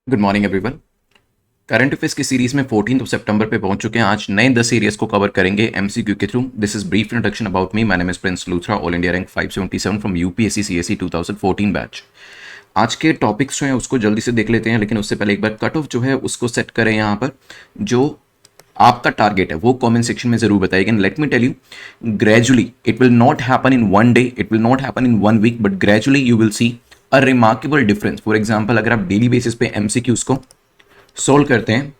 Good morning everyone. Current affairs की series में 14 सितंबर पे पहुंच चुके हैं। आज नए 10 एरियाज को कवर करेंगे एमसीक्यू के through. This is brief introduction about me. My name is Prince Luthra, all India rank 577 from UPSC CSE 2014 batch. आज के टॉपिक्स जो हैं उसको जल्दी से देख लेते हैं, लेकिन उससे पहले एक बार कट ऑफ जो है उसको सेट करें। यहाँ पर जो आपका टारगेट है वो कमेंट सेक्शन में जरूर बताइएगा। Let me tell you, gradually it will not happen in one day, it will not happen in one week, but gradually you will see a remarkable difference. For example, अगर आप daily basis पे MCQs को solve करते हैं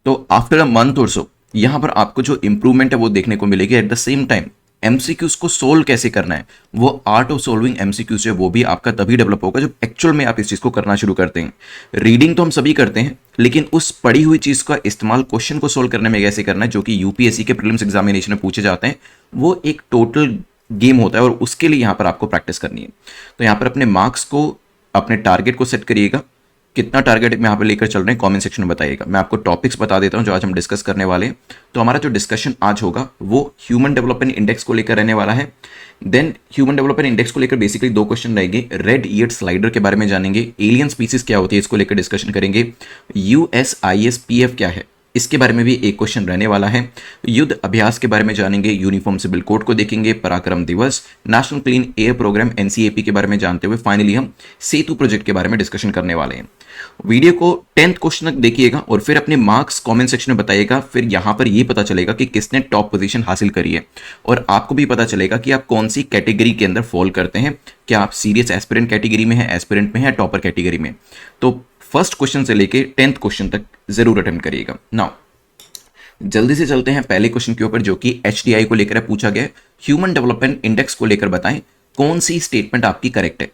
तो after a month और सो यहां पर आपको जो इंप्रूवमेंट है वो देखने को मिलेगी। At the same time MCQs को सोल्व कैसे करना है, वो आर्ट ऑफ सोल्विंग एमसीक्यूज है वो भी आपका तभी डेवलप होगा जब एक्चुअल में आप इस चीज को करना शुरू करते हैं। रीडिंग तो हम सभी करते हैं, लेकिन उस पढ़ी हुई चीज का इस्तेमाल क्वेश्चन को सोल्व करने में कैसे करना है, जो कि यूपीएससी के प्रीलिम्स एग्जामिनेशन में पूछे जाते हैं, वो एक टोटल गेम होता है और उसके लिए यहां पर आपको प्रैक्टिस करनी है। तो यहां पर अपने मार्क्स को, अपने टारगेट को सेट करिएगा। कितना टारगेट में यहाँ पे लेकर चल रहे हैं कमेंट सेक्शन में बताइएगा। मैं आपको टॉपिक्स बता देता हूँ जो आज हम डिस्कस करने वाले हैं। तो हमारा जो डिस्कशन आज होगा वो ह्यूमन डेवलपमेंट इंडेक्स को लेकर रहने वाला है। देन ह्यूमन डेवलपमेंट इंडेक्स को लेकर बेसिकली दो क्वेश्चन रहेंगे। रेड ईयर्ड स्लाइडर के बारे में जानेंगे, एलियन स्पीसीज क्या होती है इसको लेकर डिस्कशन करेंगे, यूएसआईएसपीएफ क्या है इसके बारे में भी एक क्वेश्चन रहने वाला है। युद्ध अभ्यास के बारे में जानेंगे, यूनिफॉर्म सिविल कोड को देखेंगे, Parakram Diwas, national clean air programme NCAP के बारे में जानते हुए फाइनली हम सेतु प्रोजेक्ट के बारे में डिस्कशन करने वाले हैं। वीडियो को 10th क्वेश्चन तक देखिएगा और फिर अपने मार्क्स कमेंट सेक्शन में बताइएगा। फिर यहां पर यह पता चलेगा कि किसने टॉप पोजीशन हासिल करी है और आपको भी पता चलेगा कि आप कौन सी कैटेगरी के अंदर फॉल करते हैं। क्या आप सीरियस एस्पिरेंट कैटेगरी में है, एस्पिरेंट में है, टॉपर कैटेगरी में। तो फर्स्ट क्वेश्चन से लेके 10th क्वेश्चन तक जरूर अटेम्प्ट करिएगा। नाउ जल्दी से चलते हैं पहले क्वेश्चन के ऊपर, जो कि एचडीआई को लेकर पूछा गया। ह्यूमन डेवलपमेंट इंडेक्स को लेकर बताएं कौन सी स्टेटमेंट आपकी करेक्ट है।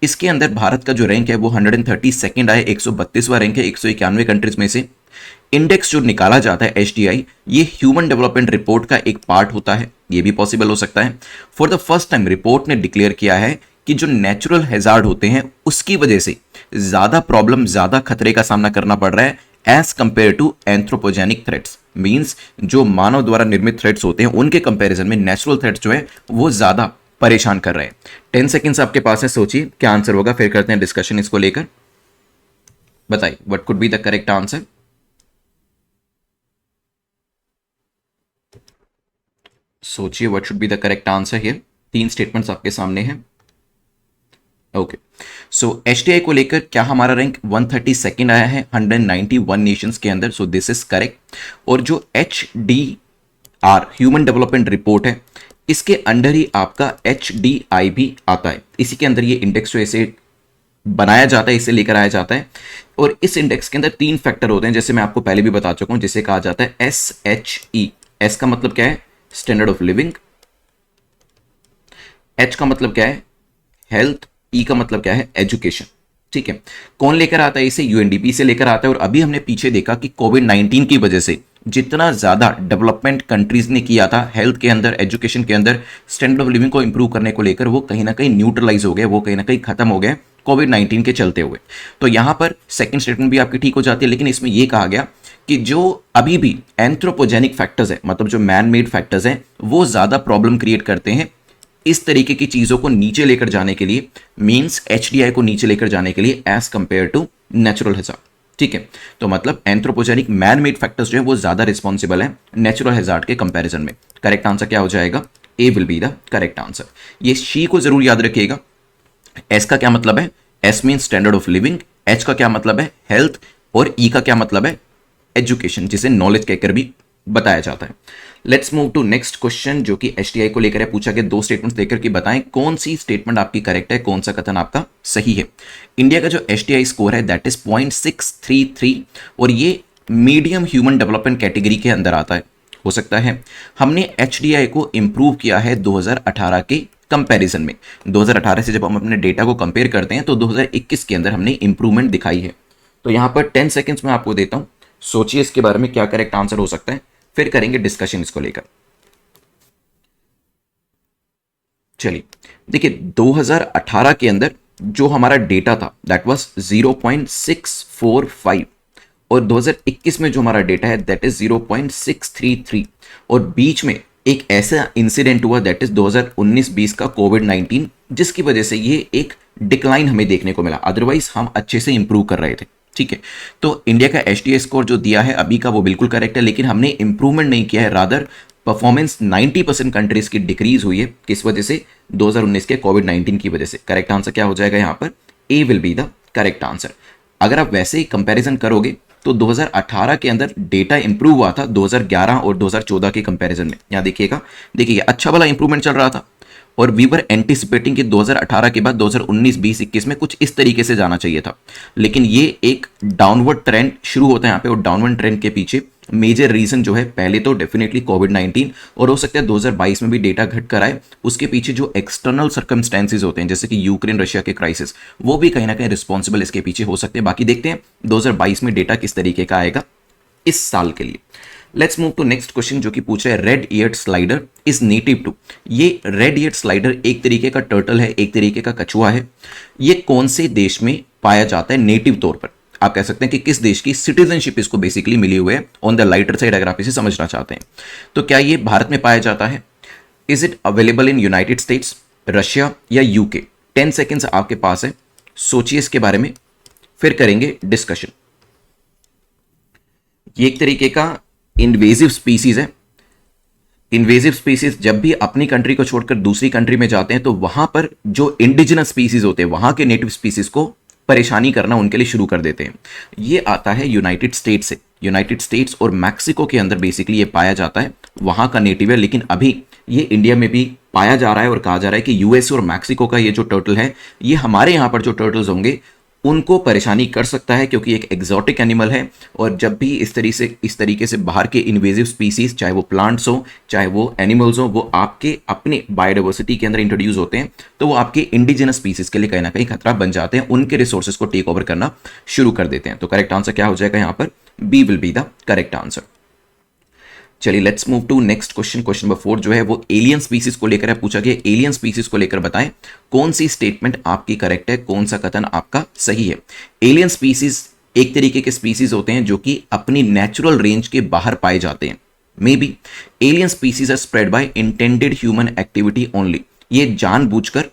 इसके अंदर भारत का जो रैंक है वो 132 आया, 132वां रैंक है 191 कंट्रीज में से। इंडेक्स जो निकाला जाता है एचडीआई, ये ह्यूमन डेवलपमेंट रिपोर्ट का एक पार्ट होता है। ये भी पॉसिबल हो सकता है। For the first time report ने डिक्लेयर किया है कि जो नेचुरल हैजार्ड होते हैं उसकी वजह से ज्यादा प्रॉब्लम, ज्यादा खतरे का सामना करना पड़ रहा है as compare to anthropogenic threats. Means जो मानव द्वारा निर्मित थ्रेट्स होते हैं उनके कंपैरिजन में नेचुरल थ्रेट्स जो है वो ज्यादा परेशान कर रहे हैं। 10 सेकेंड्स आपके पास है, सोचिए क्या आंसर होगा, फिर करते हैं डिस्कशन इसको लेकर। बताइए what could be the correct answer. सोचिए what should be the correct answer here. 3 statements आपके सामने हैं। ओके, सो एचटीआई को लेकर क्या हमारा रैंक 132 आया है 191 नेशंस के अंदर। So this is correct. और जो H D R human development report है, इसके अंडर ही आपका एच डी आई भी आता है। इसी के अंदर ये इंडेक्स जो ऐसे बनाया जाता है, इसे लेकर आया जाता है। और इस इंडेक्स के अंदर 3 फैक्टर होते हैं, जैसे मैं आपको पहले भी बता चुका हूं, जिसे कहा जाता है एस एच ई। एस का मतलब क्या है, स्टैंडर्ड ऑफ लिविंग। एच का मतलब क्या है, हेल्थ। ई का मतलब क्या है, एजुकेशन। ठीक है, कौन लेकर आता है इसे, यूएनडीपी से लेकर आता है। और अभी हमने पीछे देखा कि कोविड-19 की वजह से जितना ज्यादा डेवलपमेंट कंट्रीज ने किया था हेल्थ के अंदर, एजुकेशन के अंदर, स्टैंडर्ड ऑफ लिविंग को इंप्रूव करने को लेकर, वो कहीं ना कहीं न्यूट्रलाइज हो गया, वो कहीं ना कहीं खत्म हो गया कोविड-19 के चलते हुए। तो यहां पर सेकंड स्टेटमेंट भी आपकी ठीक हो जाती है, लेकिन इसमें यह कहा गया कि जो अभी भी एंथ्रोपोजेनिक फैक्टर्स है, मतलब जो मैन मेड फैक्टर्स हैं, वो ज्यादा प्रॉब्लम क्रिएट करते हैं इस तरीके की चीजों को नीचे लेकर जाने के लिए। मींस एचडीआई को नीचे लेकर जाने के लिए as compare to natural hazard. ठीक है, तो मतलब एंथ्रोपोजेनिक मैन मेड फैक्टर्स जो है वो ज्यादा रिस्पॉन्सिबल है नेचुरल हैजार्ड के कंपैरिजन में। करेक्ट आंसर क्या हो जाएगा, A will be the correct answer. ये शी को जरूर याद रखिएगा। एस का क्या मतलब है, S mean standard of living. H का क्या मतलब है, हेल्थ। और ई का क्या मतलब है, एजुकेशन, जिसे नॉलेज कहकर भी बताया जाता है। Let's move to next question, जो कि एचटीआई को लेकर है। पूछा गया 2 स्टेटमेंट्स लेकर कि बताएं कौन सी स्टेटमेंट आपकी करेक्ट है, कौन सा कथन आपका सही है। इंडिया का जो एचटीआई स्कोर है दैट इज 0.633 और ये मीडियम ह्यूमन डेवलपमेंट कैटेगरी के अंदर आता है। हो सकता है हमने एचडीआई को इंप्रूव किया है 2018 के कंपैरिजन में। 2018 से जब हम अपने डेटा को कंपेयर करते हैं तो 2021 के अंदर हमने इंप्रूवमेंट दिखाई है। तो यहां पर 10 सेकेंड्स में आपको देता हूं, सोचिए इसके बारे में क्या करेक्ट आंसर हो सकता है, फिर करेंगे डिस्कशन इसको लेकर। चलिए देखिए, 2018 के अंदर जो हमारा डेटा था दैट वाज 0.645 और 2021 में जो हमारा डेटा है दैट इज 0.633। और बीच में एक ऐसा इंसिडेंट हुआ दैट इज 2019-20 का कोविड-19, जिसकी वजह से ये एक डिक्लाइन हमें देखने को मिला। अदरवाइज हम अच्छे से इंप्रूव कर रहे थे। ठीक है। तो इंडिया का एचटीए स्कोर जो दिया है अभी का वो बिल्कुल करेक्ट है, लेकिन हमने इंप्रूवमेंट नहीं किया है, रादर परफॉर्मेंस 90% कंट्रीज की डिक्रीज हुई है। किस वजह से? 2019 के कोविड-19 की वजह से। करेक्ट आंसर क्या हो जाएगा यहाँ पर? A will be the correct answer. अगर आप वैसे ही कंपैरिजन करोगे तो 2018 के अंदर डेटा इंप्रूव हुआ था 2011 और 2014 के कंपैरिजन में। यहां देखिएगा, देखिए अच्छा वाला इंप्रूवमेंट चल रहा था और वी वर एंटिसिपेटिंग कि 2018 के बाद 2019, 20, 21 में कुछ इस तरीके से जाना चाहिए था, लेकिन ये एक डाउनवर्ड ट्रेंड शुरू होता है यहाँ पे। और डाउनवर्ड ट्रेंड के पीछे मेजर रीजन जो है, पहले तो डेफिनेटली कोविड-19, और हो सकता है 2022 में भी डेटा घट कर आए। उसके पीछे जो एक्सटर्नल सर्कमस्टेंसेज होते हैं, जैसे कि यूक्रेन रशिया के क्राइसिस, वो भी कहीं ना कहीं रिस्पॉन्सिबल इसके पीछे हो सकते हैं। बाकी देखते हैं 2022 में डेटा किस तरीके का आएगा इस साल के लिए। Let's move to next question, जो कि पूछ रहा है red eared slider is native to. ये रेड ईयर्ड स्लाइडर एक तरीके का टर्टल है, एक तरीके का कछुआ है। ये कौन से देश में पाया जाता है नेटिव तौर पर? आप कह सकते हैं कि किस देश की सिटीजनशिप इसको बेसिकली मिली हुई है, ऑन द लाइटर साइड अगर आप इसे समझना चाहते हैं। तो क्या ये भारत में पाया जाता है? Is it available in United states, Russia या यूके? 10 सेकेंड्स आपके पास है, सोचिए इसके बारे में, फिर करेंगे डिस्कशन। ये एक तरीके का इन्वेजिव स्पीसीज है। इन्वेजिव स्पीसीज जब भी अपनी कंट्री को छोड़कर दूसरी कंट्री में जाते हैं तो वहां पर जो इंडिजिनस स्पीसीज होते हैं, वहां के नेटिव स्पीसीज को परेशानी करना उनके लिए शुरू कर देते हैं। ये आता है यूनाइटेड स्टेट्स से। यूनाइटेड स्टेट्स और मैक्सिको के अंदर बेसिकली ये पाया जाता है, वहां का नेटिव है। लेकिन अभी ये इंडिया में भी पाया जा रहा है और कहा जा रहा है कि यूएस और मैक्सिको का ये जो टर्टल है, ये हमारे यहां पर जो टर्टल्स होंगे उनको परेशानी कर सकता है, क्योंकि एक एग्जॉटिक एनिमल है। और जब भी इस तरीके से बाहर के इन्वेजिव स्पीसीज, चाहे वो प्लांट्स हो चाहे वो एनिमल्स हो, वो आपके अपने बायोडाइवर्सिटी के अंदर इंट्रोड्यूस होते हैं, तो वो आपके इंडिजिनस स्पीसीज के लिए कहीं ना कहीं खतरा बन जाते हैं, उनके रिसोर्सेज को टेक ओवर करना शुरू कर देते हैं। तो करेक्ट आंसर क्या हो जाएगा यहाँ पर? B will be the correct answer. चलिए let's move to next question. Question number 4 जो है वो एलियन स्पीसीज को लेकर है, पूछा गया एलियन स्पीसीज को लेकर बताएं कौन सी स्टेटमेंट आपकी करेक्ट है, कौन सा कथन आपका सही है। एलियन स्पीसीज एक तरीके के स्पीसीज होते हैं जो कि अपनी नेचुरल रेंज के बाहर पाए जाते हैं। Maybe alien species are spread by intended human activity only. ये जानबूझकर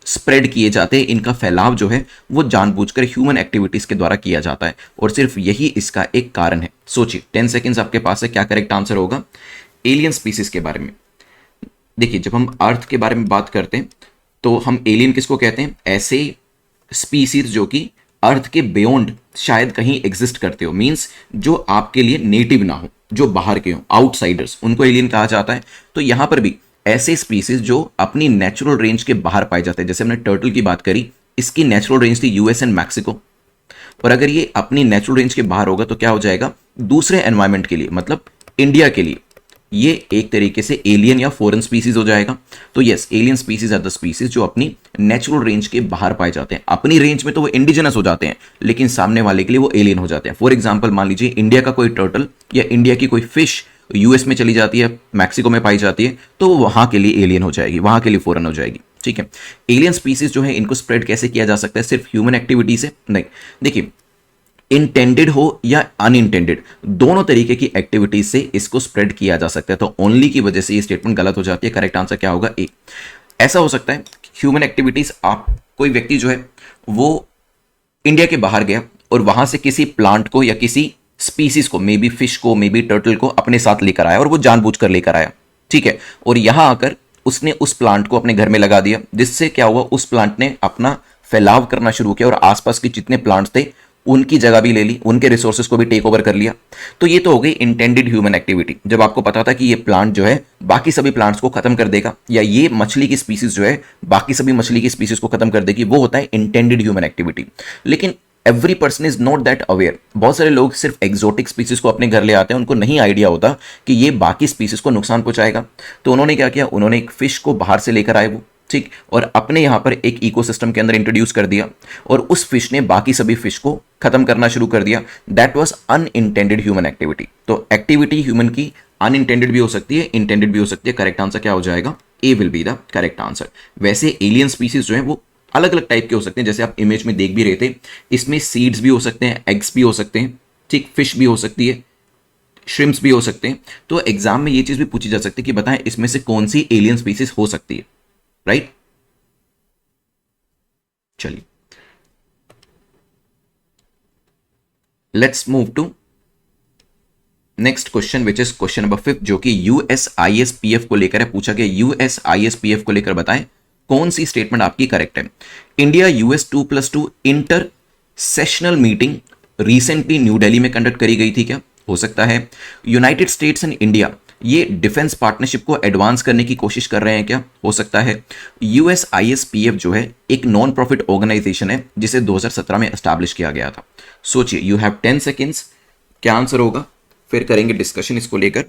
स्प्रेड किए जाते हैं, इनका फैलाव जो है वो जानबूझकर ह्यूमन एक्टिविटीज के द्वारा किया जाता है, और सिर्फ यही इसका एक कारण है। सोचिए, 10 सेकेंड्स आपके पास है, क्या करेक्ट आंसर होगा एलियन स्पीसीज के बारे में? देखिए, जब हम अर्थ के बारे में बात करते हैं तो हम एलियन किसको कहते हैं? ऐसे स्पीसीज जो कि अर्थ के बियॉन्ड शायद कहीं एग्जिस्ट करते हो, मींस जो आपके लिए नेटिव ना हो, जो बाहर के हो, आउटसाइडर्स, उनको एलियन कहा जाता है। तो यहां पर भी ऐसे स्पीसीज जो अपनी नेचुरल रेंज के बाहर पाए जाते हैं, जैसे हमने टर्टल की बात करी, इसकी नेचुरल रेंज थी यूएस एंड मैक्सिको, और अगर ये अपनी नेचुरल रेंज के बाहर होगा तो क्या हो जाएगा? दूसरे एनवायरमेंट के लिए, मतलब इंडिया के लिए, ये एक तरीके से एलियन या फॉरेन स्पीसीज हो जाएगा। तो yes, alien species are the species जो अपनी नेचुरल रेंज के बाहर पाए जाते हैं। अपनी रेंज में तो वो इंडिजिनस हो जाते हैं, लेकिन सामने वाले के लिए वो एलियन हो जाते हैं। फॉर एग्जाम्पल, मान लीजिए इंडिया का कोई टर्टल या इंडिया की कोई फिश यूएस में चली जाती है, मैक्सिको में पाई जाती है, तो वो वहां के लिए एलियन हो जाएगी, वहां के लिए फॉरेन हो जाएगी। ठीक है, एलियन स्पीसीज जो है इनको स्प्रेड कैसे किया जा सकता है? सिर्फ ह्यूमन एक्टिविटी से नहीं। देखिए, इंटेंडेड हो या अनइंटेंडेड, दोनों तरीके की एक्टिविटीज से इसको स्प्रेड किया जा सकता है। तो ओनली की वजह से ये स्टेटमेंट गलत हो जाती है। करेक्ट आंसर क्या होगा? ए। ऐसा हो सकता है ह्यूमन एक्टिविटीज, आप कोई व्यक्ति जो है वो इंडिया के बाहर गया और वहां से किसी प्लांट को या किसी स्पीसीज को, मे बी फिश को, मे बी टर्टल को अपने साथ लेकर आया, और वो जानबूझकर लेकर आया, ठीक है, और यहां आकर उसने उस प्लांट को अपने घर में लगा दिया, जिससे क्या हुआ? उस प्लांट ने अपना फैलाव करना शुरू किया और आसपास के जितने प्लांट्स थे उनकी जगह भी ले ली, उनके रिसोर्सेज को भी टेक ओवर कर लिया। तो ये तो हो गई इंटेंडेड ह्यूमन एक्टिविटी, जब आपको पता था कि ये प्लांट जो है बाकी सभी प्लांट्स को खत्म कर देगा, या ये मछली की स्पीसीज जो है बाकी सभी मछली की स्पीसीज को खत्म कर देगी, वो होता है इंटेंडेड ह्यूमन एक्टिविटी। लेकिन every person is not that aware. बहुत सारे लोग सिर्फ एक्सोटिक स्पीसीज को अपने घर ले आते हैं, उनको नहीं आइडिया होता कि ये बाकी स्पीसीज को नुकसान पहुंचाएगा। तो उन्होंने क्या किया? उन्होंने एक फिश को बाहर से लेकर आए वो, ठीक, और अपने यहां पर एक इकोसिस्टम के अंदर इंट्रोड्यूस कर दिया, और उस फिश ने बाकी सभी फिश को खत्म करना शुरू कर दिया। That was unintended human activity. तो एक्टिविटी ह्यूमन की अनइंटेंडेड भी हो सकती है, इंटेंडेड भी हो सकती है। करेक्ट आंसर क्या हो जाएगा? A will be the correct answer. वैसे एलियन स्पीसीज जो है वो अलग अलग टाइप के हो सकते हैं, जैसे आप इमेज में देख भी रहे थे, इसमें सीड्स भी हो सकते हैं, एग्स भी हो सकते हैं, ठीक, फिश भी हो सकती है, श्रिम्प्स भी हो सकते हैं। तो एग्जाम में ये चीज भी पूछी जा सकती है कि बताएं इसमें से कौन सी एलियन स्पीसीज हो सकती है, राइट? चलिए let's move to next question which is question number 5, जो कि यूएसआईएसपीएफ को लेकर है, पूछा गया यूएसआईएसपीएफ को लेकर बताएं कौन सी स्टेटमेंट आपकी करेक्ट है। India US 2+2 inter sessional meeting recently new Delhi में कंडक्ट करी गई थी क्या? हो सकता है। यूनाइटेड स्टेट्स एंड इंडिया ये डिफेंस पार्टनरशिप को एडवांस करने की कोशिश कर रहे हैं क्या? हो सकता है। यूएसआईएसपीएफ जो है एक नॉन प्रॉफिट ऑर्गेनाइजेशन है जिसे 2017 में एस्टैब्लिश किया गया था। सोचिए, यू हैव 10 सेकेंड्स, क्या आंसर होगा, फिर करेंगे डिस्कशन इसको लेकर।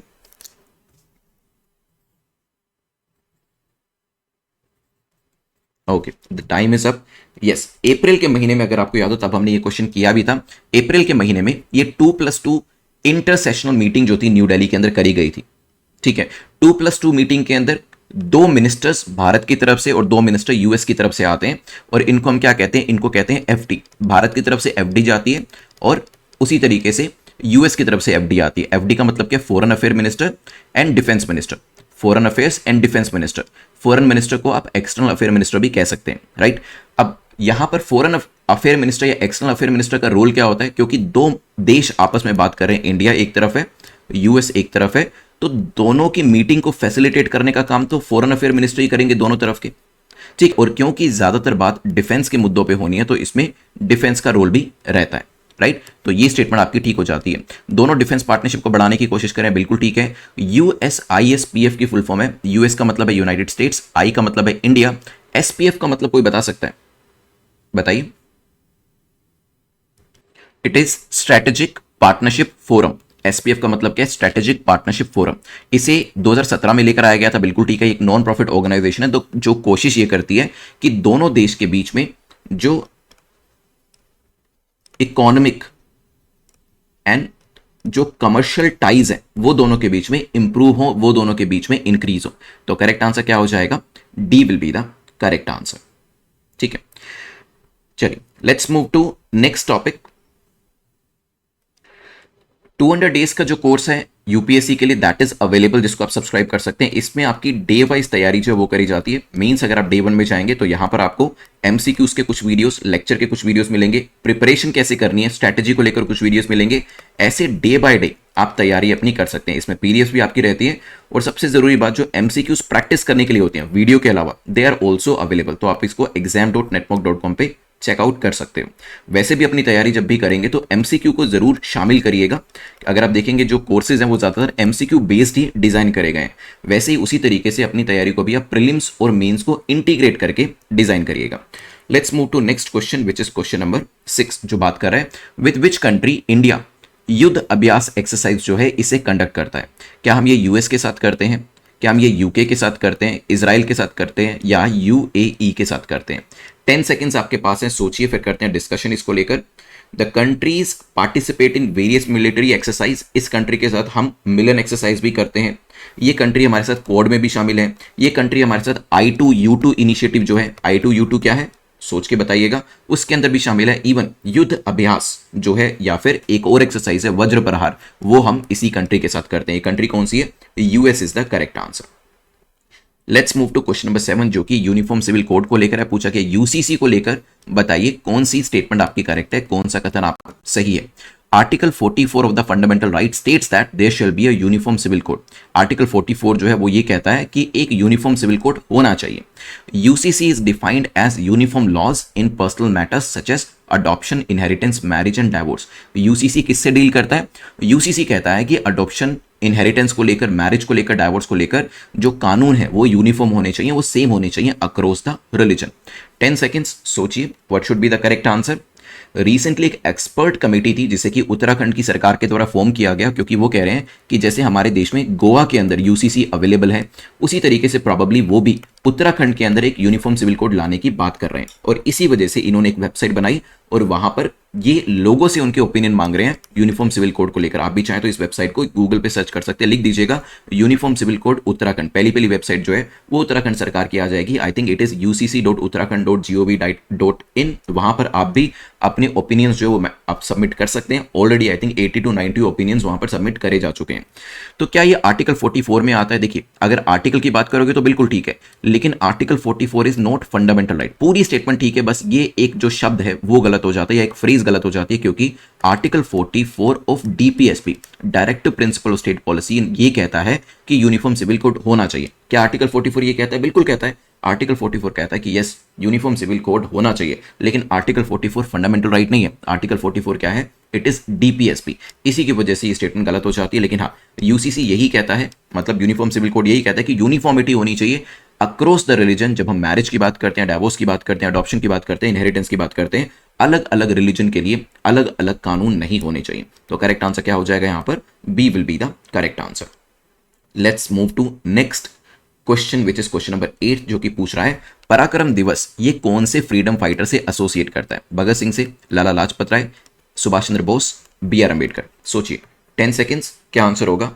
Okay, the time is up. Yes, April के महीने में, अगर आपको याद हो तब हमने ये क्वेश्चन किया भी था। अप्रैल के महीने में ये 2+2 इंटर सेशनल मीटिंग जो थी न्यू दिल्ली के अंदर करी गई थी। ठीक है, 2+2 मीटिंग के अंदर 2 मिनिस्टर्स भारत की तरफ से और 2 मिनिस्टर यूएस की तरफ से आते हैं, और इनको हम क्या कहते हैं? इनको कहते हैं एफडी। भारत की तरफ से एफडी जाती है और उसी तरीके से यूएस की तरफ से एफडी आती है। एफडी का मतलब क्या? Foreign affair minister and defence minister. Foreign affairs and defence minister. Foreign minister को आप एक्सटर्नल अफेयर मिनिस्टर भी कह सकते हैं, राइट। अब यहां पर फॉरेन अफेयर मिनिस्टर या एक्सटर्नल अफेयर मिनिस्टर का रोल क्या होता है? क्योंकि 2 देश आपस में बात कर रहे हैं, इंडिया एक तरफ है, यूएस एक तरफ है, तो दोनों की मीटिंग को फैसिलिटेट करने का काम तो फॉरेन अफेयर मिनिस्टर ही करेंगे दोनों तरफ के। ठीक, और क्योंकि ज्यादातर बात डिफेंस के मुद्दों पे होनी है तो इसमें डिफेंस का रोल भी रहता है, राइट। तो ये स्टेटमेंट आपकी ठीक हो जाती है। दोनों डिफेंस पार्टनरशिप को बढ़ाने की कोशिश करें, बिल्कुल ठीक है। यूएसआईएसपीएफ की फुल फॉर्म है, यूएस का मतलब है यूनाइटेड स्टेट्स, आई का मतलब है इंडिया, एसपीएफ का मतलब कोई बता सकता है? बताइए। It is strategic partnership forum. SPF का मतलब क्या है? Strategic partnership forum. इसे 2017 में लेकर आया गया था, बिल्कुल ठीक है। एक नॉन प्रॉफिट ऑर्गेनाइजेशन है तो जो कोशिश ये करती है कि दोनों देश के बीच में जो इकोनॉमिक एंड जो कमर्शियल टाइज है वो दोनों के बीच में इंप्रूव हो, वो दोनों के बीच में इंक्रीज हो। तो करेक्ट आंसर क्या हो जाएगा? D will be the correct answer. ठीक है, चलिए let's move to next topic. 200 days का जो कोर्स है यूपीएससी के लिए दैट इज अवेलेबल, जिसको आप सब्सक्राइब कर सकते हैं। इसमें आपकी डे वाइज तैयारी जो है वो करी जाती है। मींस अगर आप डे 1 में जाएंगे तो यहां पर आपको एमसीक्यूज के कुछ वीडियोस, लेक्चर के कुछ वीडियोस मिलेंगे, प्रिपरेशन कैसे करनी है, स्ट्रैटेजी को लेकर कुछ वीडियोस मिलेंगे। ऐसे डे बाय डे आप तैयारी अपनी कर सकते हैं। इसमें पीडीएफ भी आपकी रहती है, और सबसे जरूरी बात जो एमसीक्यूज प्रैक्टिस करने के लिए होती है वीडियो के अलावा, दे आर ऑल्सो अवेलेबल। तो आप इसको exam.network.com पे चेकआउट कर सकते हो। वैसे भी अपनी तैयारी जब भी करेंगे तो एमसीक्यू को जरूर शामिल करिएगा। अगर आप देखेंगे जो कोर्सेज हैं वो ज्यादातर एमसीक्यू बेस्ड ही डिजाइन करे गए हैं, वैसे ही उसी तरीके से अपनी तैयारी को भी आप प्रीलिम्स और मेंस को इंटीग्रेट करके डिजाइन करिएगा। Let's move to next question which is question number 6, जो बात कर रहा है विद विच कंट्री इंडिया युद्ध अभ्यास एक्सरसाइज जो है इसे कंडक्ट करता है। क्या हम ये यूएस के साथ करते हैं, क्या हम ये यूके के साथ करते हैं, इजराइल के साथ करते हैं, या यूएई के साथ करते हैं? 10 सेकेंड्स आपके पास है, सोचिए, फिर करते हैं डिस्कशन इसको लेकर। The countries participate in various military exercise. इस कंट्री के साथ हम मिलन एक्सरसाइज भी करते हैं। ये कंट्री हमारे साथ क्वाड में भी शामिल है। ये कंट्री हमारे साथ I2U2 इनिशिएटिव जो है, I2U2 क्या है सोच के बताइएगा, उसके अंदर भी शामिल है। इवन युद्ध अभ्यास जो है या फिर एक और एक्सरसाइज है वज्र प्रहार, वो हम इसी कंट्री के साथ करते हैं। ये कंट्री कौन सी है? US is the correct answer. Let's move to question number 7, जो कि यूनिफॉर्म सिविल कोड को लेकर है। पूछा कि यूसीसी को लेकर बताइए कौन सी स्टेटमेंट आपकी करेक्ट है, कौन सा कथन आपका सही है। Article 44 of the fundamental right states that there shall be a uniform civil code. Article 44 जो है वो ये कहता है कि एक यूनिफॉर्म सिविल कोड होना चाहिए। UCC is defined as uniform laws in personal matters such as adoption, inheritance, marriage and divorce. UCC किससे डील करता है? यूसीसी कहता है कि अडॉप्शन, इनहेरिटेंस को लेकर, मैरिज को लेकर, डाइवोर्स को लेकर जो कानून है वो यूनिफॉर्म होने चाहिए, वो सेम होने चाहिए अक्रॉस द रिलीजन। 10 सेकेंड्स सोचिए, what should be the correct answer. Recently एक एक्सपर्ट कमेटी थी जिसे कि उत्तराखंड की सरकार के द्वारा फॉर्म किया गया, क्योंकि वो कह रहे हैं कि जैसे हमारे देश में गोवा के अंदर यूसीसी अवेलेबल है, उसी तरीके से प्रॉबेबली वो भी उत्तराखंड के अंदर एक यूनिफॉर्म सिविल कोड लाने की बात कर रहे हैं। और इसी वजह से इन्होंने एक वेबसाइट बनाई और वहां पर ये लोगों से उनके ओपिनियन मांग रहे हैं यूनिफॉर्म सिविल कोड को लेकर। आप भी चाहें तो इस वेबसाइट को गूगल पे सर्च कर सकते हैं, लिख दीजिएगा यूनिफॉर्म सिविल कोड उत्तराखंड। पहली वेबसाइट जो है वो उत्तराखंड सरकार की आ जाएगी। I think it is ucc.uttarakhand.gov.in। वहां पर आप भी अपने ओपिनियंस जो है वो आप सबमिट कर सकते हैं। Already I think 80 to 90 opinions वहां पर सबमिट करे जा चुके हैं। तो क्या ये आर्टिकल 44 में आता है? देखिए, अगर आर्टिकल की बात करोगे तो बिल्कुल ठीक है, लेकिन article 44 is not fundamental right. पूरी स्टेटमेंट ठीक है, बस ये एक जो शब्द है वो गलत हो जाता है या एक फ्रेज चीज गलत हो जाती है क्योंकि article 44 of DPSP directive principle of state policy ये कहता है कि यूनिफॉर्म सिविल कोड होना चाहिए। क्या आर्टिकल 44 ये कहता है? बिल्कुल कहता है। आर्टिकल 44 कहता है कि यस यूनिफॉर्म सिविल कोड होना चाहिए, लेकिन आर्टिकल 44 फंडामेंटल राइट नहीं है। आर्टिकल 44 क्या है? It is DPSP. इसी की वजह से ये स्टेटमेंट गलत हो जाती है। लेकिन हाँ, यूसीसी यही कहता है, मतलब यूनिफॉर्म सिविल कोड यही कहता है कि यूनिफॉर्मिटी होनी चाहिए अक्रॉस द रिलीजन। जब हम मैरिज की बात करते हैं, डाइवोर्स की बात करते हैं, अडॉप्शन की बात करते हैं, इनहेरिटेंस की बात करते हैं, अलग अलग रिलीजन के लिए अलग अलग कानून नहीं होने चाहिए। तो करेक्ट आंसर क्या हो जाएगा यहां पर? B will be the correct answer. Let's move to next question which is question number 8, जो कि पूछ रहा है पराक्रम दिवस ये कौन से फ्रीडम फाइटर से एसोसिएट करता है? भगत सिंह से, लाला लाजपत राय, सुभाष चंद्र बोस, बी आर अंबेडकर। सोचिए 10 सेकेंड्स, क्या आंसर होगा?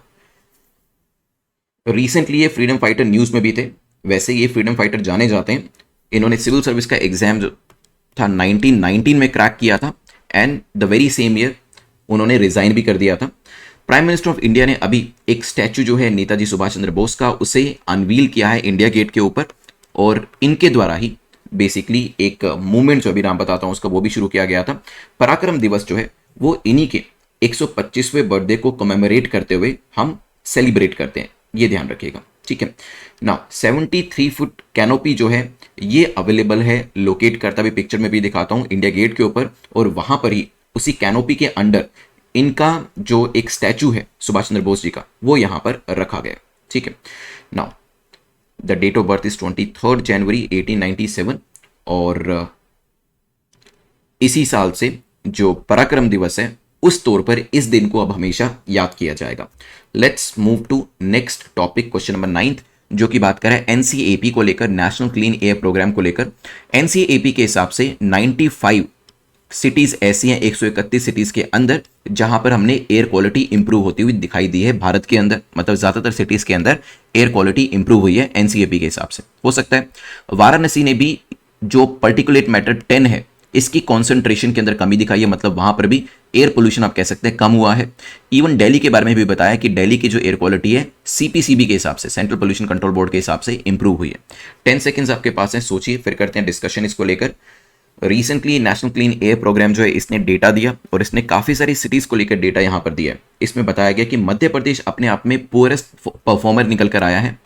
रिसेंटली ये फ्रीडम फाइटर न्यूज में भी थे। वैसे ये फ्रीडम फाइटर जाने जाते हैं, इन्होंने सिविल सर्विस का एग्जाम जो था 1919 में क्रैक किया था and the very same year उन्होंने रिजाइन भी कर दिया था। प्राइम मिनिस्टर ऑफ इंडिया ने अभी एक स्टैचू जो है नेताजी सुभाष चंद्र बोस का, उसे अनवील किया है इंडिया गेट के ऊपर, और इनके द्वारा ही बेसिकली एक मूवमेंट जो अभी नाम बताता हूं उसका, वो भी शुरू किया गया था। पराक्रम दिवस जो है वो इन्हीं के 125वें बर्थडे को कमेमोरेट करते हुए हम सेलिब्रेट करते हैं, ये ध्यान रखिएगा, ठीक है ना। 73 फुट कैनोपी जो है ये अवेलेबल है, लोकेट करता भी पिक्चर में भी दिखाता हूं, इंडिया गेट के ऊपर, और वहां पर ही उसी कैनोपी के अंडर इनका जो एक स्टैचू है सुभाष चंद्र बोस जी का, वो यहां पर रखा गया, ठीक है। Now the date of birth is 23 January 1897, और इसी साल से जो पराक्रम दिवस है उस तौर पर इस दिन को अब हमेशा याद किया जाएगा। Let's move to next topic, question number 9, जो कि बात कर रहा है एनसीएपी को लेकर, नेशनल क्लीन एयर प्रोग्राम को लेकर। एनसीएपी के हिसाब से 95 सिटीज ऐसी हैं 131 सिटीज के अंदर जहां पर हमने एयर क्वालिटी इंप्रूव होती हुई दिखाई दी है भारत के अंदर, मतलब ज्यादातर सिटीज के अंदर एयर क्वालिटी इंप्रूव हुई है एनसीएपी के हिसाब से। हो सकता है वाराणसी ने भी जो पर्टिकुलेट मैटर 10 है इसकी कॉन्सेंट्रेशन के अंदर कमी दिखाई है, मतलब वहां पर भी एयर पोल्यूशन आप कह सकते हैं कम हुआ है। इवन दिल्ली के बारे में भी बताया कि दिल्ली की जो एयर क्वालिटी है सीपीसीबी के हिसाब से, सेंट्रल पोल्यूशन कंट्रोल बोर्ड के हिसाब से इंप्रूव हुई है। 10 सेकेंड्स आपके पास है, सोचिए, फिर करते हैं डिस्कशन इसको लेकर। Recently national clean air programme जो है इसने डेटा दिया, और इसने काफी सारी सिटीज को लेकर डेटा यहां पर दिया है। इसमें बताया गया कि मध्य प्रदेश अपने आप में पुअरेस्ट परफॉर्मर निकल कर आया है।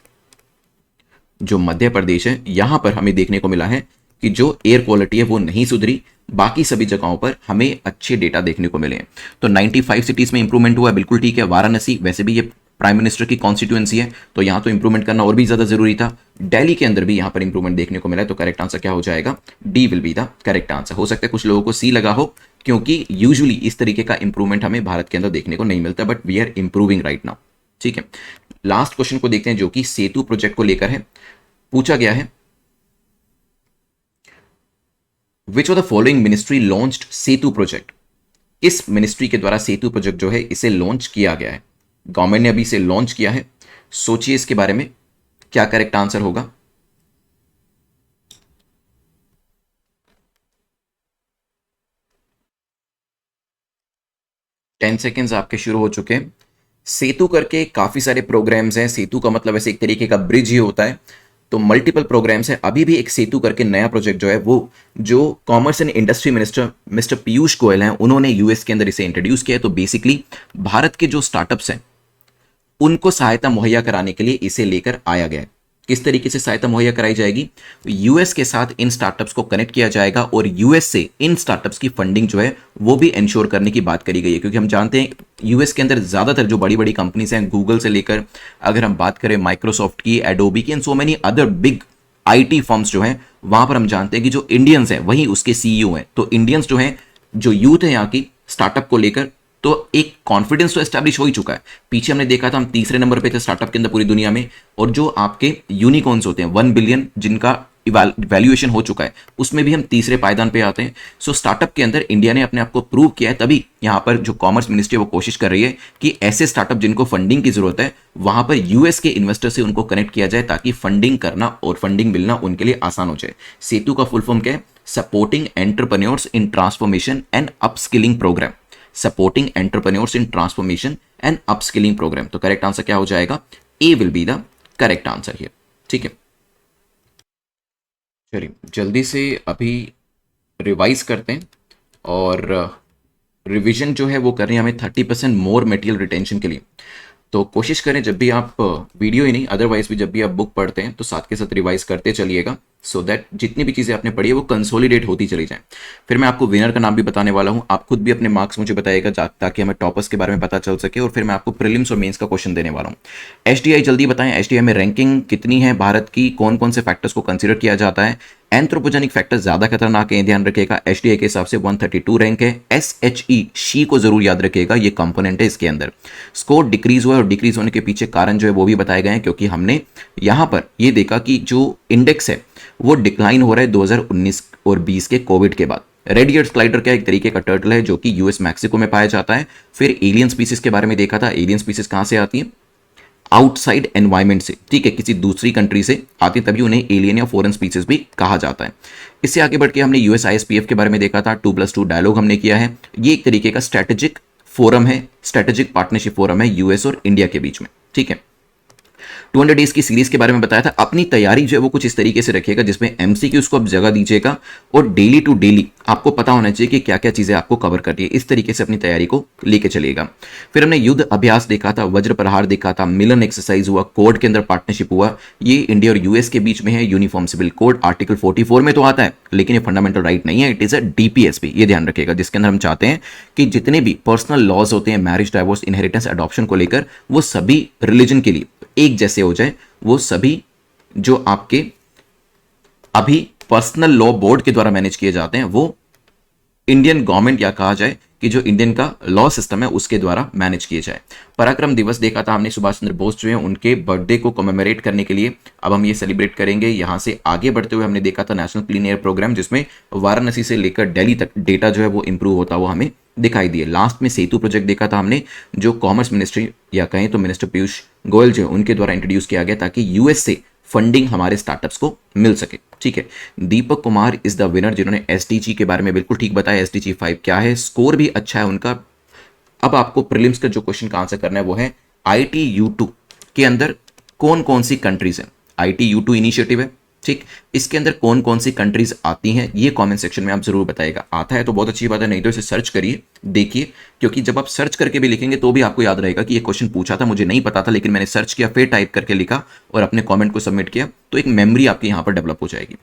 जो मध्य प्रदेश है यहां पर हमें देखने को मिला है कि जो एयर क्वालिटी है वो नहीं सुधरी, बाकी सभी जगहों पर हमें अच्छे डेटा देखने को मिले हैं। तो 95 सिटीज में इंप्रूवमेंट हुआ, बिल्कुल ठीक है। वाराणसी वैसे भी ये प्राइम मिनिस्टर की कॉन्स्टिट्यूएंसी है, तो यहां तो इंप्रूवमेंट करना और भी ज्यादा जरूरी था। दिल्ली के अंदर भी यहां पर इंप्रूवमेंट देखने को मिला है, तो करेक्ट आंसर क्या हो जाएगा? D will be the correct answer. हो सकता है कुछ लोगों को सी लगा हो, क्योंकि यूजुअली इस तरीके का इंप्रूवमेंट हमें भारत के अंदर देखने को नहीं मिलता, but we are improving right now, ठीक है। लास्ट क्वेश्चन को देखते हैं, जो कि सेतु प्रोजेक्ट को लेकर है। पूछा गया है which of the following ministry launched Setu project? किस मिनिस्ट्री के द्वारा सेतु प्रोजेक्ट जो है इसे लॉन्च किया गया है? गवर्नमेंट ने अभी इसे लॉन्च किया है, सोचिए इसके बारे में क्या करेक्ट आंसर होगा। टेन सेकेंड्स आपके शुरू हो चुके हैं। सेतु करके काफी सारे प्रोग्राम्स हैं। सेतु का मतलब ऐसे एक तरीके का ब्रिज ही होता है, तो मल्टीपल प्रोग्राम्स है। अभी भी एक सेतु करके नया प्रोजेक्ट जो है वो जो commerce and industry minister mister Piyush Goyal हैं उन्होंने यूएस के अंदर इसे इंट्रोड्यूस किया है। तो बेसिकली भारत के जो स्टार्टअप्स हैं उनको सहायता मुहैया कराने के लिए इसे लेकर आया गया है। किस तरीके से सहायता मुहैया कराई जाएगी? यूएस के साथ इन स्टार्टअप्स को कनेक्ट किया जाएगा, और यूएस से इन स्टार्टअप्स की फंडिंग जो है वो भी इंश्योर करने की बात करी गई है। क्योंकि हम जानते हैं यूएस के अंदर ज्यादातर जो बड़ी बड़ी कंपनीज हैं, गूगल से लेकर, अगर हम बात करें माइक्रोसॉफ्ट की, एडोबी की, and so many other big IT firms जो हैं, वहां पर हम जानते हैं कि जो इंडियंस हैं वही उसके सीईओ हैं। तो इंडियंस जो हैं, जो यूथ है यहाँ की स्टार्टअप को लेकर, तो एक कॉन्फिडेंस तो एस्टैब्लिश हो ही चुका है। पीछे हमने देखा था हम तीसरे नंबर पे थे स्टार्टअप के अंदर पूरी दुनिया में, और जो आपके यूनिकॉर्न्स होते हैं 1 बिलियन जिनका वैल्यूएशन हो चुका है, उसमें भी हम तीसरे पायदान पे आते हैं। सो स्टार्टअप के अंदर इंडिया ने अपने आप को प्रूव किया है, तभी यहां पर जो कॉमर्स मिनिस्ट्री वो कोशिश कर रही है कि ऐसे स्टार्टअप जिनको फंडिंग की जरूरत है वहां पर यूएस के इन्वेस्टर से उनको कनेक्ट किया जाए, ताकि फंडिंग करना और फंडिंग मिलना उनके लिए आसान हो जाए। सेतु का फुल फॉर्म क्या है? Supporting entrepreneurs in transformation and upskilling program. Supporting entrepreneurs in transformation and upskilling program. तो करेक्ट आंसर क्या हो जाएगा? A will be the correct answer here, ठीक है। चलिए जल्दी से अभी रिवाइज करते हैं और रिवीजन जो है वो करनी है हमें 30% मोर मटेरियल रिटेंशन के लिए। तो कोशिश करें जब भी आप वीडियो ही नहीं अदरवाइज भी जब भी आप बुक पढ़ते हैं तो साथ के साथ रिवाइज करते चलिएगा, सो दैट जितनी भी चीज़ें आपने पढ़ी है वो कंसोलिडेट होती चली जाए। फिर मैं आपको विनर का नाम भी बताने वाला हूँ, आप खुद भी अपने मार्क्स मुझे बताइएगा ताकि हमें टॉपर्स के बारे में पता चल सके। और फिर मैं आपको प्रीलिम्स और मेंस का क्वेश्चन देने वाला हूँ। एसडीआई जल्दी बताएं, एसडीआई में रैंकिंग कितनी है भारत की, कौन कौन से फैक्टर्स को कंसिडर किया जाता है। एंथ्रोपोजेनिक फैक्टर ज्यादा खतरनाक है, ध्यान रखिएगा। एचडीआई के हिसाब से 132 रैंक है। एसएचई शी को जरूर याद रखिएगा, ये कंपोनेंट है इसके अंदर। स्कोर डिक्रीज हुआ है और डिक्रीज होने के पीछे कारण जो है वो भी बताए गए हैं, क्योंकि हमने यहां पर ये देखा कि जो इंडेक्स है वो डिक्लाइन हो रहा है 2019 और 20 के कोविड के बाद। रेड ईयर स्लाइडर क्या एक तरीके का टर्टल है जो कि यूएस मैक्सिको में पाया जाता है। फिर एलियन स्पीसीज के बारे में देखा था, एलियन स्पीसीज कहां से आती है, आउटसाइड एनवायरमेंट से, ठीक है, किसी दूसरी कंट्री से आती, तभी उन्हें एलियन या फॉरेन स्पीसीज भी कहा जाता है। इससे आगे बढ़ के हमने यूएस आईएसपीएफ के बारे में देखा था, 2+2 डायलॉग हमने किया है। ये एक तरीके का स्ट्रेटेजिक फोरम है, स्ट्रेटेजिक पार्टनरशिप फोरम है यूएस और इंडिया के बीच में, ठीक है। 200 डेज की सीरीज के बारे में बताया था। अपनी तैयारी जो है वो कुछ इस तरीके से रखिएगा जिसमें एमसीक्यूज को आप जगह दीजिएगा और डेली टू डेली आपको पता होना चाहिए कि क्या क्या चीजें आपको कवर करनी है। इस तरीके से अपनी तैयारी को लेके चलिएगा। फिर हमने युद्ध अभ्यास देखा था, वज्र प्रहार देखा था, मिलन एक्सरसाइज हुआ, कोड के अंदर पार्टनरशिप हुआ। ये इंडिया और यूएस के बीच में है। यूनिफॉर्म सिविल कोड आर्टिकल 44 में तो आता है, लेकिन ये फंडामेंटल राइट नहीं है, इट इज अ डीपीएसपी, ये ध्यान रखिएगा, जिसके अंदर हम चाहते हैं कि जितने भी पर्सनल लॉज होते हैं मैरिज, डाइवोर्स, इनहेरिटेंस, अडॉप्शन को लेकर, वो सभी रिलीजन के लिए एक जैसे हो जाए। वो सभी जो आपके अभी पर्सनल लॉ बोर्ड के द्वारा मैनेज किए जाते हैं वो इंडियन गवर्नमेंट या कहा जाए कि जो इंडियन का लॉ सिस्टम है उसके द्वारा मैनेज किए जाए। पराक्रम दिवस देखा था हमने, सुभाष चंद्र बोस जो है उनके बर्थडे को कमेमोरेट करने के लिए अब हम ये सेलिब्रेट करेंगे। यहां से आगे बढ़ते हुए हमने देखा था नेशनल क्लीन एयर प्रोग्राम, जिसमें वाराणसी से लेकर दिल्ली तक डेटा जो है वो इंप्रूव होता हुआ हमें दिखाई दिए। लास्ट में सेतु प्रोजेक्ट देखा था हमने, जो कॉमर्स मिनिस्ट्री या कहें तो मिनिस्टर पीयूष गोयल जो है उनके द्वारा इंट्रोड्यूस किया गया ताकि यूएस से फंडिंग हमारे स्टार्टअप्स को मिल सके, ठीक है। Deepak Kumar is the winner, जिन्होंने एसडीजी के बारे में बिल्कुल ठीक बताया। एसडीजी 5 क्या है, स्कोर भी अच्छा है उनका। अब आपको प्रीलिम्स का जो क्वेश्चन का आंसर करना है वो है ITU2 के अंदर कौन कौन सी कंट्रीज हैं। ITU2 इनिशिएटिव है, ठीक, इसके अंदर कौन कौन सी कंट्रीज आती हैं ये कमेंट सेक्शन में आप जरूर बताइएगा। आता है तो बहुत अच्छी बात है, नहीं तो इसे सर्च करिए, देखिए, क्योंकि जब आप सर्च करके भी लिखेंगे तो भी आपको याद रहेगा कि ये क्वेश्चन पूछा था, मुझे नहीं पता था, लेकिन मैंने सर्च किया, फिर टाइप करके लिखा और अपने कमेंट को सबमिट किया, तो एक मेमोरी आपकी यहाँ पर डेवलप हो जाएगी।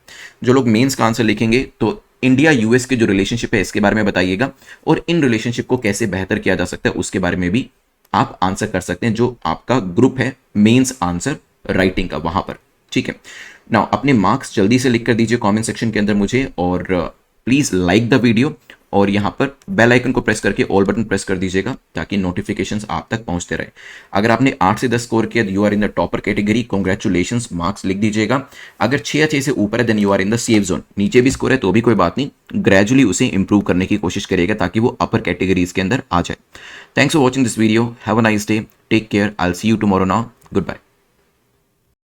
जो लोग मेंस का आंसर लिखेंगे तो इंडिया यूएस के जो रिलेशनशिप है इसके बारे में बताइएगा और इन रिलेशनशिप को कैसे बेहतर किया जा सकता है उसके बारे में भी आप आंसर कर सकते हैं, जो आपका ग्रुप है मेंस आंसर राइटिंग का वहां पर, ठीक है। नाउ अपने मार्क्स जल्दी से लिख कर दीजिए कमेंट सेक्शन के अंदर मुझे, और प्लीज लाइक द वीडियो और यहां पर बेल आइकन को प्रेस करके ऑल बटन प्रेस कर दीजिएगा ताकि नोटिफिकेशंस आप तक पहुंचते रहे। अगर आपने 8 से 10 स्कोर किया you are in the topper category, congratulations, marks लिख दीजिएगा। अगर 6 या 6 से ऊपर है then you are in the safe zone. नीचे भी स्कोर है तो भी कोई बात नहीं, ग्रेजुअली उसे इंप्रूव करने की कोशिश करिएगा ताकि वो अपर कैटेगरीज के अंदर आ जाए। Thanks for watching this video, have a nice day, take care, I will see you tomorrow now, good bye.